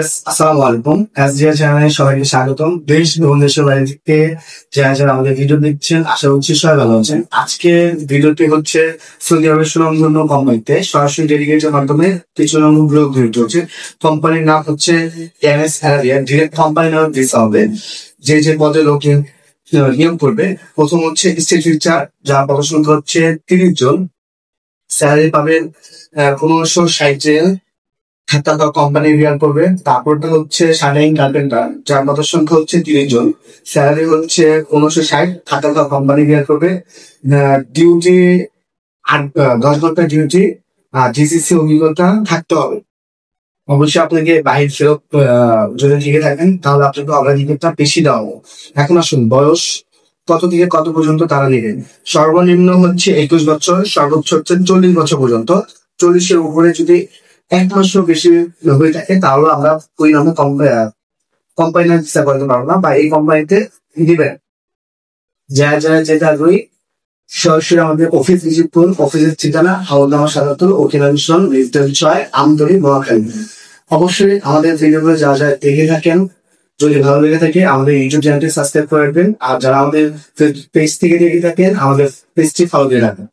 আসসালামু আলাইকুম। এসডিআর চ্যানেলে সবাইকে স্বাগতম। দেশ এবং দেশের বাইরে থেকে যারা যারা আমাদের ভিডিও দেখছেন, আশা করছি সবাই ভালো আছেন। আজকে ভিডিওটি হচ্ছে সৌদি আরবের সুনামধন্য কোম্পানিতে সরাসরি ডেলিগেটের মাধ্যমে কিছু লোক তৈরি হচ্ছে। কোম্পানির নাম হচ্ছে এনএস অ্যারাবিয়া। ডিরেক্ট কোম্পানি নামে ভিসা হবে। যে পদে লোক নিয়োগ করবে, প্রথম হচ্ছে স্টেট টিচার, যার পড়াশোনা হচ্ছে 30 জন। স্যালারি পাবেন 1560 টাকা কোম্পানি রিয়াল করবে। তারপরটা হচ্ছে শাটারিং কার্পেন্টার, যার মতো সংখ্যা হচ্ছে 30 জন। স্যালারি হচ্ছে 1560 টাকা কোম্পানি রিয়াল করবে। ডিউটি 10 ঘন্টা ডিউটি, জিসিসি অভিজ্ঞতা থাকতে হবে। অবশ্যই আপনাকে বাহির ফেরত যদি থেকে থাকেন তাহলে আপনাকে অগ্রাধিকারটা বেশি দেওয়া হবে। এখন আসুন, বয়স কত থেকে কত পর্যন্ত তারা নেবেন। সর্বনিম্ন হচ্ছে 21 বছর, সর্বোচ্চ হচ্ছে 40 বছর পর্যন্ত। 40-এর উপরে যদি 1 মাসও বেশি হয়ে থাকে তাহলে আমরা ওই নামে কোম্পানি ভিসা করতে পারবো না, বা এই কোম্পানিতে দিবেন। যারা যারা যেটা আগ্রহী সরাসরি আমাদের অফিস ভিজিট করুন। অফিসের ঠিকানা হাওড়া সাদাতুল ওকিলা মিশন, লিফটের 6, আমতলী, নোয়াখালী। অবশ্যই আমাদের ভিডিওগুলো যা যা দেখে থাকেন, যদি ভালো লেগে থাকে আমাদের ইউটিউব চ্যানেলটি সাবস্ক্রাইব করে রাখবেন। আর যারা আমাদের পেজ থেকে দেখে থাকেন, আমাদের পেজটি ফলো দিয়ে রাখবেন।